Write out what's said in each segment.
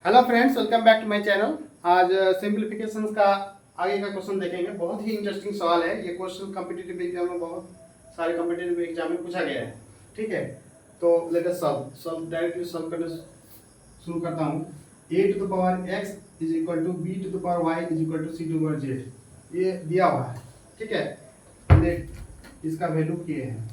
Hello friends, welcome back to my channel. आज simplification का आगे का क्वेश्चन देखेंगे। बहुत ही इंटरेस्टिंग सवाल है ये क्वेश्चन। कॉम्पिटिटिव एग्जाम में बहुत सारे कॉम्पिटिटिव एग्जाम में पूछा गया है। ठीक है, तो let us solve directly solve करना शुरू करता हूँ। a to the power x is equal to b to the power y is equal to c to the power z। ये दिया हुआ है। ठीक है, इसका वैल्यू क्या है,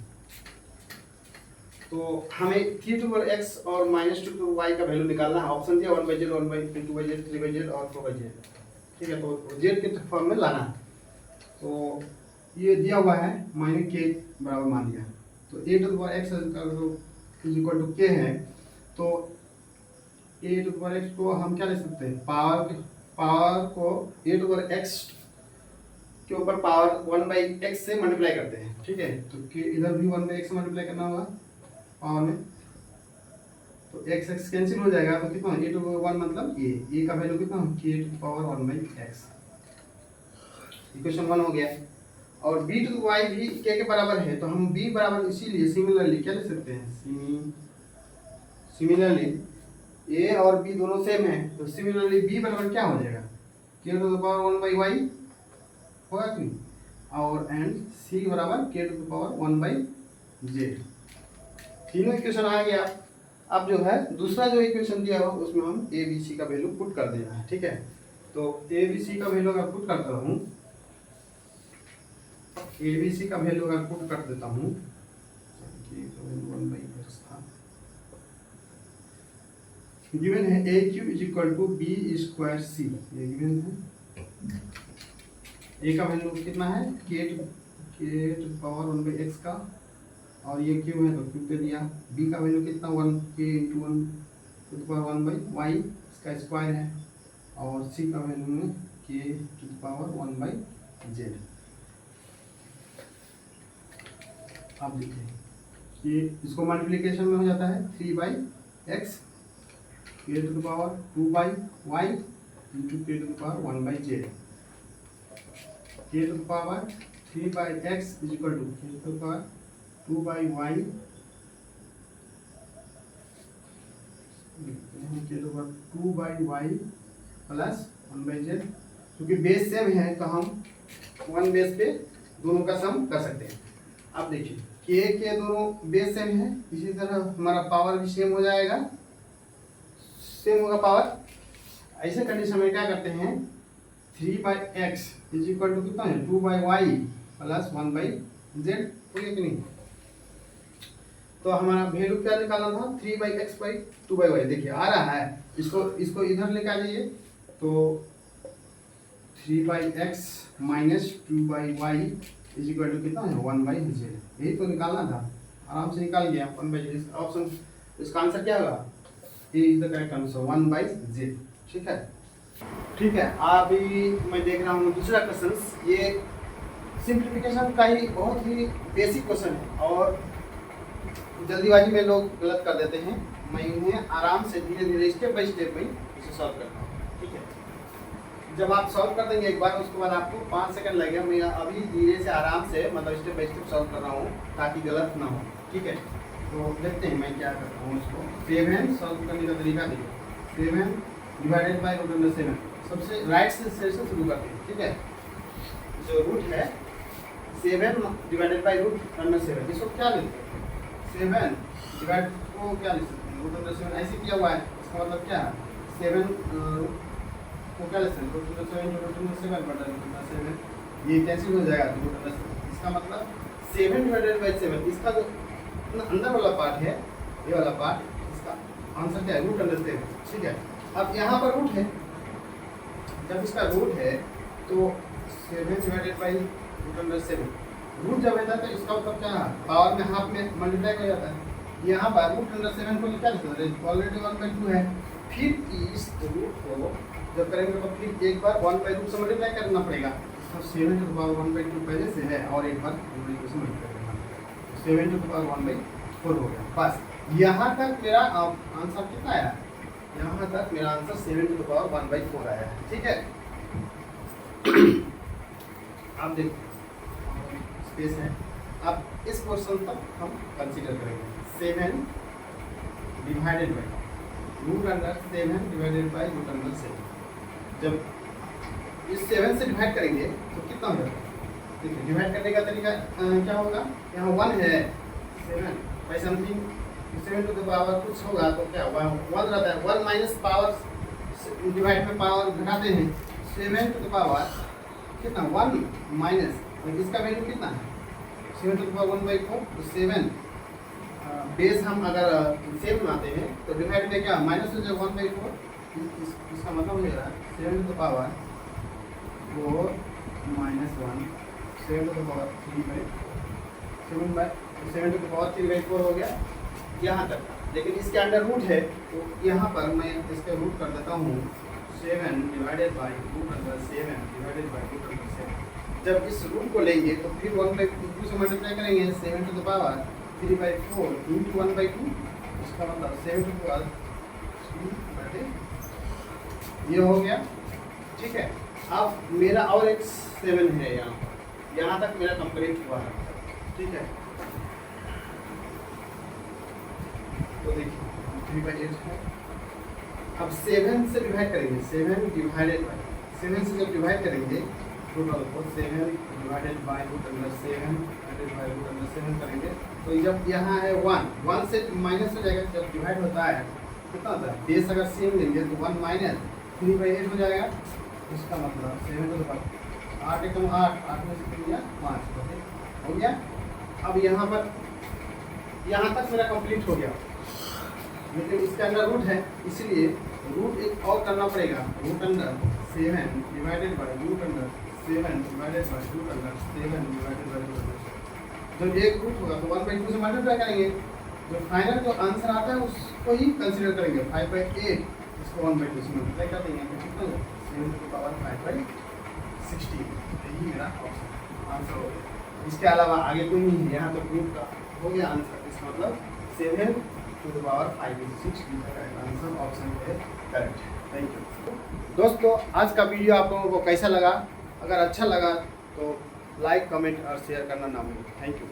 तो हमें 3 टू x और -2 टू y का वैल्यू निकालना है। ऑप्शन दिया 1/z, 1/2, 2/z, 3/z और 4/z। ठीक है, तो z के फॉर्म में लाना है। तो ये दिया हुआ है, मैंने k बराबर मान लिया। तो a to the power x is equal to k है। तो a to the power x को हम क्या ले सकते हैं, पावर को a to the power x के ऊपर पावर 1/x से मल्टीप्लाई करते हैं। ठीक है, तो k इधर भी 1/x से मल्टीप्लाई करना होगा पावर में, तो x x कैंसिल हो जाएगा। तो कितना a टू पावर 1 मतलब a का वैल्यू कितना k to power 1/x। Equation 1 हो गया। और b टू y भी k के बराबर है, तो हम b बराबर इसीलिए सिमिलरली क्या लिख सकते हैं, सिमिलरली a और b दोनों सेम है, तो सिमिलरली b बराबर क्या हो जाएगा, k टू पावर 1/y होगा कि नहीं, और एंड c बराबर k टू पावर 1/z। तीनों इक्वेशन आ गया। अब जो है दूसरा जो इक्वेशन दिया हुआ उसमें हम ए बी सी का वैल्यू पुट कर देना है। ठीक है, तो ए बी सी का वैल्यू अगर पुट करता हूँ, ए बी सी का वैल्यू अगर पुट कर देता हूँ, गिवन है A cube is equal to B square C. ये गिवन है। ए का वैल्यू कितना है, के टू पावर 1/x का, और ये क्यू है तो क्यू पे दिया। b का वैल्यू कितना 1k into 1 to the power 1/y, इसका स्क्वायर है, और c का वैल्यू में k to the power 1/z। आप देखिए ये इसको मल्टीप्लिकेशन में हो जाता है 3/x k to the power 2/y into k to the power 1/z। k to the power 3/x is equal to k to the power 2/y plus 1/z। क्योंकि base same है तो हम 1 बेस पे दोनों का सम कर सकते हैं। अब देखिए k के दोनों बेस सेम है, इसी तरह हमारा पावर भी सेम हो जाएगा, सेम होगा पावर। ऐसे कंडीशन में क्या करते हैं, 3/x इज इक्वल टू कितना है 2/y प्लस 1/z। हो गया कि नहीं, तो हमारा वैल्यू क्या निकालना था 3/x/2/y। देखिए आ रहा है, इसको इधर लेके आ जाइए, तो 3/x minus 2/y is equal to कितना है 1/z। यही तो निकालना था, आराम से निकाल गया 1/z। ऑप्शन इसका आंसर क्या होगा, A is the correct answer 1/z। ठीक है, अभी मैं देख रहा हूँ दूसरा क्वेश्चन। ये सिंप्लीफिकेशन का ही बहुत ही बेसिक क्वेश्चन है, और जल्दीबाजी में लोग गलत कर देते हैं। मैं इन्हें आराम से धीरे धीरे स्टेप बाय स्टेप में इसे सॉल्व करता हूँ। ठीक है, जब आप सॉल्व कर देंगे एक बार, उसके बाद आपको 5 सेकंड लगेगा। मैं अभी धीरे से आराम से मतलब स्टेप बाय स्टेप सॉल्व कर रहा हूँ ताकि गलत ना हो। ठीक है, तो देखते हैं मैं क्या करता हूँ। इसको 7 सॉल्व करने का तरीका देखिए। 7 डिवाइडेड बाई √7, सबसे राइट से शुरू करते हैं। ठीक है, जो रूट है 7 डिवाइडेड बाई √7, इसको क्या लिखते हैं 7 डिवाइड को क्या लिख सकते हैं √7। ऐसे किया हुआ है, इसका मतलब क्या है 7 को क्या लिख सकते हैं √7 ये कैंसिल हो जाएगा √7। इसका मतलब 7 डिवाइडेड बाई 7, इसका जो अंदर वाला पार्ट है, ये वाला पार्ट, इसका आंसर क्या है √7। ठीक है, अब यहाँ पर रूट है, जब इसका रूट है तो 7 डिवाइडेड बाई √7, रूट जब रहता है तो इसका मतलब क्या है, पावर में हाफ में मल्टीप्लाई हो जाता है। यहाँ पर √7 को क्या लिखते हैं, ऑलरेडी 1/2 है। फिर इस रूट को जब करेंगे तो फिर एक बार 1/2 से मल्टीप्लाई करना पड़ेगा। तो 7 टू द पावर 1/2 पहले से है, और एक बार 2 से मल्टीप्लाई करना पड़ेगा, 7 टू द पावर 1/4 हो गया। बस यहाँ तक मेरा आंसर कितना आया, यहाँ तक मेरा आंसर 7 टू द पावर 1/4 आया। ठीक है, आप देखिए स्पेस है। अब इस क्वेश्चन तक हम कंसीडर करेंगे 7 divided by root under 7 divided by root under 7। जब इस 7 से डिवाइड करेंगे तो कितना हो जाएगा? देखिए डिवाइड करने का तरीका क्या होगा, यहाँ 1 है 7 by something 7 to the power कुछ होगा तो क्या होगा 1 रहता है, 1 माइनस पावर डिवाइड में पावर घटाते हैं 7 टू द पावर कितना 1 माइनस इसका वैल्यू कितना है 7 टू द पावर 1/4 तो 7 बेस हम अगर सेम बनाते हैं तो डिवाइड में क्या माइनस हो जाएगा 1/4 इसका मतलब हो जाएगा 7 to the power 4 minus 1 7 to the power 7 to the power 3/4 हो गया यहाँ तक। लेकिन इसके अंडर रूट है तो यहाँ पर मैं इसका रूट कर देता हूँ 7 divided by root under 7 divided by root under 7। जब इस रूट को लेंगे तो फिर 1/2 से मल्टीप्लाई करेंगे 7 टू द पावर 3/4 इंटू 1/2 इसका मतलब 7 टू द पावर 3/2 ये हो गया। ठीक है, अब मेरा और एक 7 है यहाँ तक मेरा कंप्लीट हुआ है। ठीक है, तो देखिए 3/8 है। अब 7 से डिवाइड करेंगे 7 डिवाइडेड बाई 7 से जब डिवाइड करेंगे टोटल को 7 divided by root under 7 divided by root under 7 करेंगे तो जब यहाँ है 1 से माइनस हो जाएगा। जब डिवाइड होता है कितना होता है बेस अगर सेम लेंगे तो 1 माइनस 3/8 हो जाएगा। इसका मतलब 7 टू द पावर 8 एकम 8 में से 3 या 5 हो गया। अब यहाँ पर यहाँ तक मेरा कंप्लीट हो गया, लेकिन इसके अंदर रूट है इसलिए रूट एक और करना पड़ेगा root under 7 divided by root under 7 divided by root under 7 divided by root under. जब एक रूट होगा तो 1/2 से मल्टीप्लाई करेंगे, जो फाइनल जो आंसर आता है उसको ही कंसीडर करेंगे 5/8 इसको 1/2 से मल्टीप्लाई कर देंगे तो कितना होगा 7 टू द पावर 5/16। यही मेरा आंसर हो गया। इसके अलावा आगे कोई नहीं है, यहाँ तो प्रूफ का हो गया आंसर। इसका मतलब 7 to the power 5/16 answer option है करेक्ट। थैंक यू दोस्तों, आज का वीडियो आप लोगों को कैसा लगा? अगर अच्छा लगा तो लाइक कमेंट और शेयर करना ना भूलें। Thank you.